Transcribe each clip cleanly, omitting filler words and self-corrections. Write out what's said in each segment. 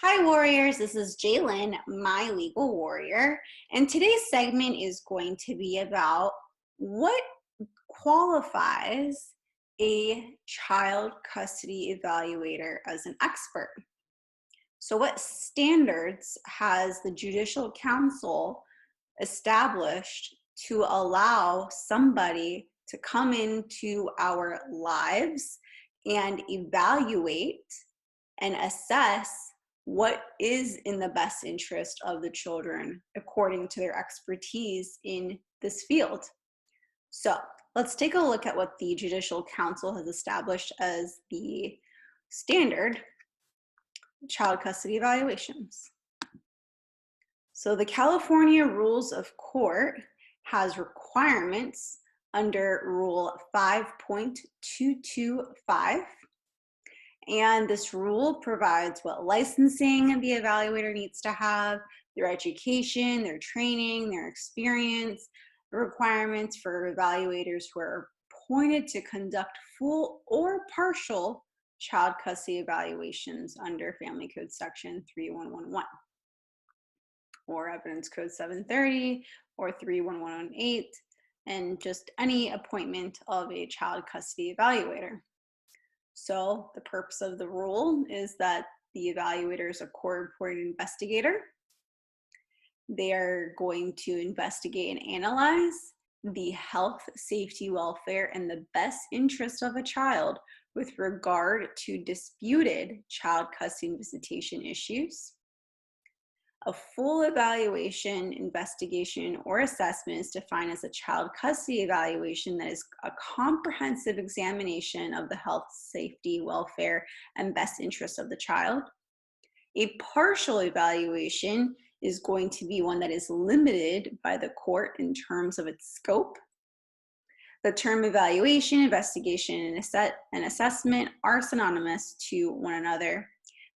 Hi Warriors, this is Jalen, my legal warrior, and today's segment is going to be about what qualifies a child custody evaluator as an expert. So what standards has the Judicial Council established to allow somebody to come into our lives and evaluate and assess what is in the best interest of the children according to their expertise in this field? So let's take a look at what the Judicial Council has established as the standard child custody evaluations. So the California Rules of Court has requirements under Rule 5.225. And this rule provides what licensing the evaluator needs to have, their education, their training, their experience, requirements for evaluators who are appointed to conduct full or partial child custody evaluations under Family Code Section 3111 or Evidence Code 730 or 31118, and just any appointment of a child custody evaluator. So the purpose of the rule is that the evaluator is a court-appointed investigator. They are going to investigate and analyze the health, safety, welfare, and the best interest of a child with regard to disputed child custody and visitation issues. A full evaluation, investigation, or assessment is defined as a child custody evaluation that is a comprehensive examination of the health, safety, welfare, and best interests of the child. A partial evaluation is going to be one that is limited by the court in terms of its scope. The term evaluation, investigation, and assessment are synonymous to one another.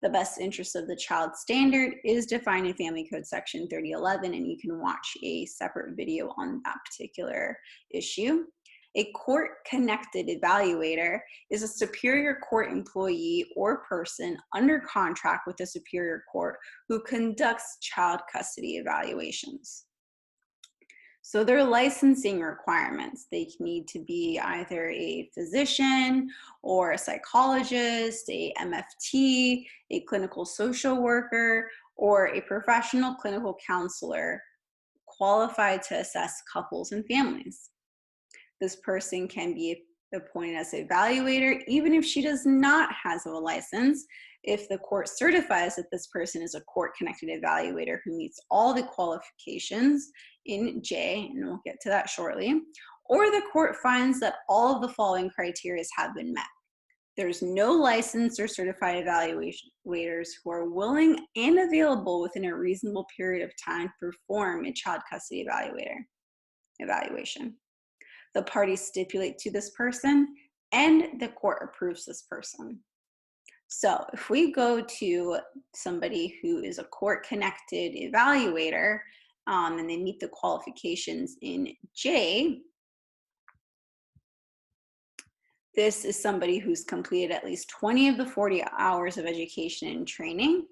The best interest of the child standard is defined in Family Code Section 3011, and you can watch a separate video on that particular issue. A court-connected evaluator is a superior court employee or person under contract with the superior court who conducts child custody evaluations. So their licensing requirements, they need to be either a physician or a psychologist, a MFT, a clinical social worker, or a professional clinical counselor qualified to assess couples and families. This person can be appointed as an evaluator even if she does not have a license, if the court certifies that this person is a court-connected evaluator who meets all the qualifications in J, and we'll get to that shortly, or the court finds that all of the following criteria have been met. There's no licensed or certified evaluators who are willing and available within a reasonable period of time to perform a child custody evaluation. The parties stipulate to this person, and the court approves this person. So if we go to somebody who is a court-connected evaluator and they meet the qualifications in J, this is somebody who's completed at least 20 of the 40 hours of education and training.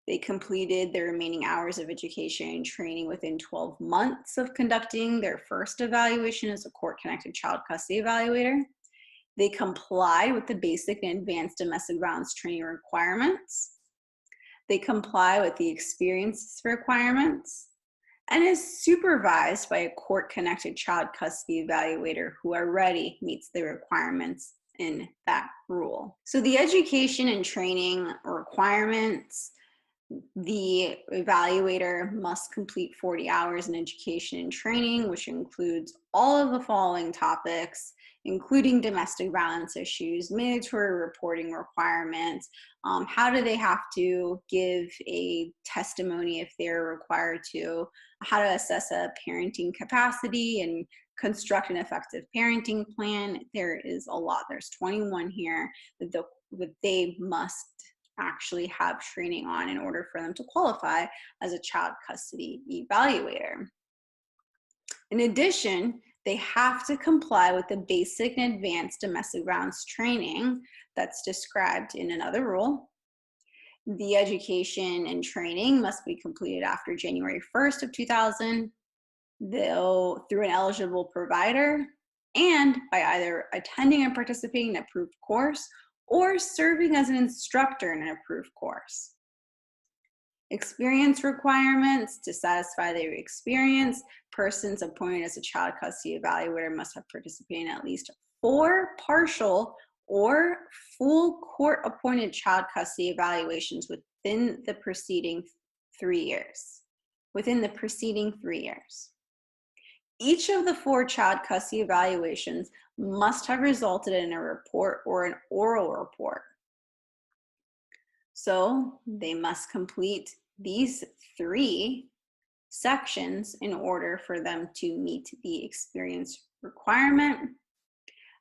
They completed their remaining hours of education and training within 12 months of conducting their first evaluation as a court-connected child custody evaluator. They comply with the basic and advanced domestic violence training requirements. They comply with the experience requirements and is supervised by a court-connected child custody evaluator who already meets the requirements in that rule. So the education and training requirements, the evaluator must complete 40 hours in education and training, which includes all of the following topics, including domestic violence issues, mandatory reporting requirements, how do they have to give a testimony if they're required to, how to assess a parenting capacity and construct an effective parenting plan. There is a lot. There's 21 here that they must actually have training on in order for them to qualify as a child custody evaluator. In addition, they have to comply with the basic and advanced domestic violence training that's described in another rule. The education and training must be completed after January 1st of 2000, though through an eligible provider, and by either attending and participating in an approved course or serving as an instructor in an approved course. Experience requirements: to satisfy their experience, persons appointed as a child custody evaluator must have participated in at least 4 partial or full court-appointed child custody evaluations within the preceding 3 years. Each of the 4 child custody evaluations must have resulted in a report or an oral report. So they must complete these 3 sections in order for them to meet the experience requirement.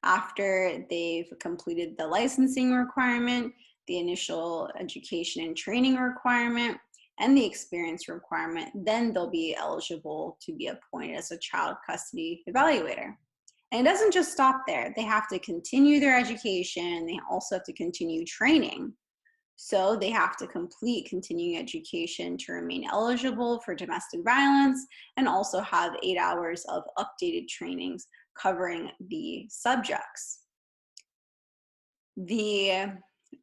After they've completed the licensing requirement, the initial education and training requirement, and the experience requirement, then they'll be eligible to be appointed as a child custody evaluator. And it doesn't just stop there. They have to continue their education. They also have to continue training. So they have to complete continuing education to remain eligible for domestic violence, and also have 8 hours of updated trainings covering the subjects. The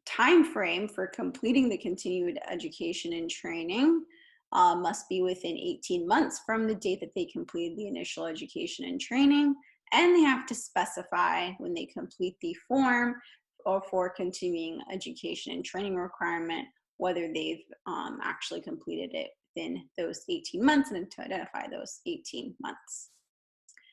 time frame for completing the continued education and training must be within 18 months from the date that they completed the initial education and training, and they have to specify when they complete the form or for continuing education and training requirement whether they've actually completed it within those 18 months, and to identify those 18 months.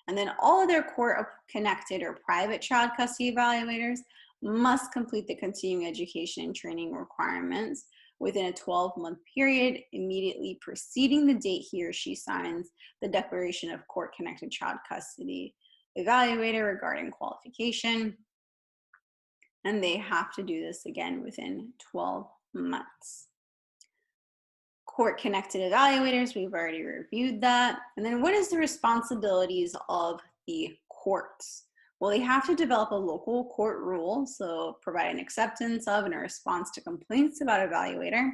And then all of their court-connected or private child custody evaluators must complete the continuing education and training requirements within a 12-month period immediately preceding the date he or she signs the declaration of court-connected child custody evaluator regarding qualification. And they have to do this again within 12 months. Court-connected evaluators, we've already reviewed that. And then what is the responsibilities of the courts? Well, they have to develop a local court rule, so provide an acceptance of and a response to complaints about evaluator,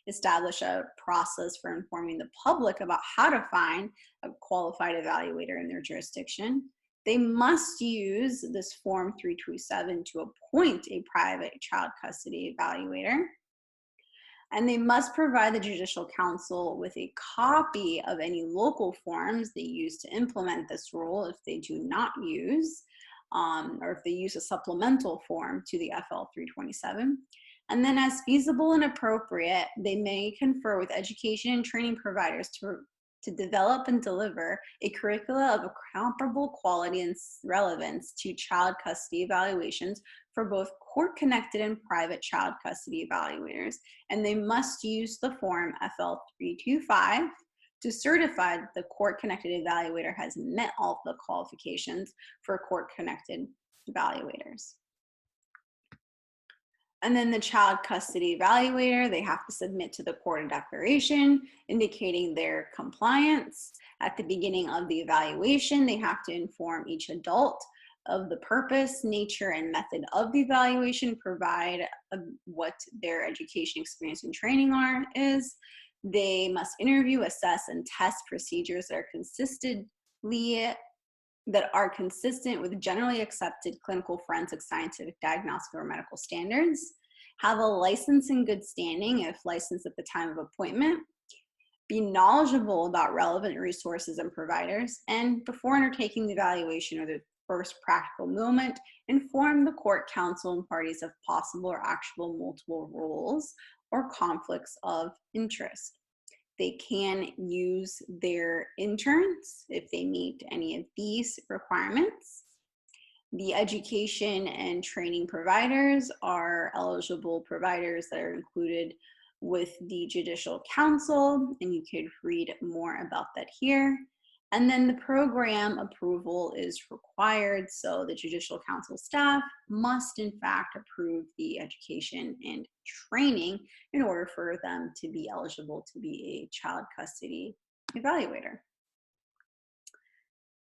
establish a process for informing the public about how to find a qualified evaluator in their jurisdiction. They must use this Form 327 to appoint a private child custody evaluator. And they must provide the Judicial Council with a copy of any local forms they use to implement this rule if they do not use, or if they use a supplemental form to the FL 327. And then as feasible and appropriate, they may confer with education and training providers to develop and deliver a curricula of a comparable quality and relevance to child custody evaluations for both court-connected and private child custody evaluators. And they must use the form FL 325 to certify that the court-connected evaluator has met all of the qualifications for court-connected evaluators. And then the child custody evaluator, they have to submit to the court a declaration indicating their compliance. At the beginning of the evaluation, they have to inform each adult of the purpose, nature, and method of the evaluation, provide what their education, experience, and training is. They must interview, assess, and test procedures that are consistent with generally accepted clinical, forensic, scientific, diagnostic, or medical standards, have a license in good standing if licensed at the time of appointment, be knowledgeable about relevant resources and providers, and before undertaking the evaluation or the first practical moment, inform the court counsel and parties of possible or actual multiple roles or conflicts of interest. They can use their interns if they meet any of these requirements. The education and training providers are eligible providers that are included with the Judicial Council, and you could read more about that here. And then the program approval is required, so the Judicial Council staff must in fact approve the education and training in order for them to be eligible to be a child custody evaluator.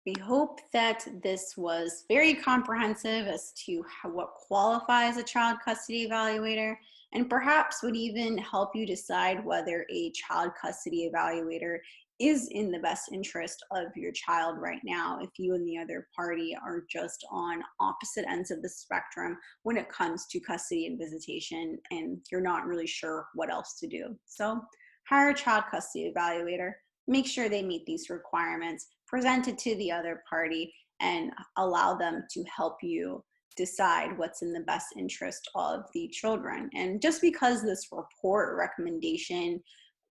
We hope that this was very comprehensive as to what qualifies a child custody evaluator, and perhaps would even help you decide whether a child custody evaluator is in the best interest of your child right now if you and the other party are just on opposite ends of the spectrum when it comes to custody and visitation and you're not really sure what else to do. So hire a child custody evaluator, make sure they meet these requirements, present it to the other party, and allow them to help you decide what's in the best interest of the children. And just because this report recommendation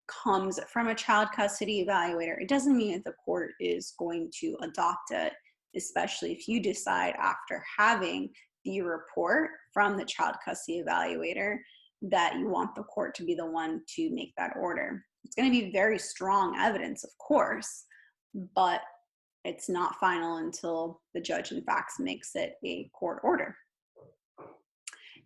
comes from a child custody evaluator, it doesn't mean that the court is going to adopt it, especially if you decide after having the report from the child custody evaluator that you want the court to be the one to make that order. It's going to be very strong evidence, of course, but it's not final until the judge in fact makes it a court order.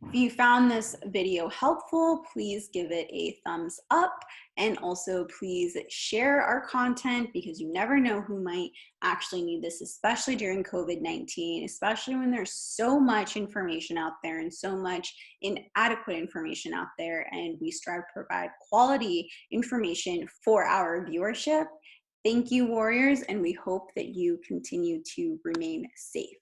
If you found this video helpful, please give it a thumbs up, and also please share our content because you never know who might actually need this, especially during COVID-19, especially when there's so much information out there and so much inadequate information out there, and we strive to provide quality information for our viewership. Thank you, warriors, and we hope that you continue to remain safe.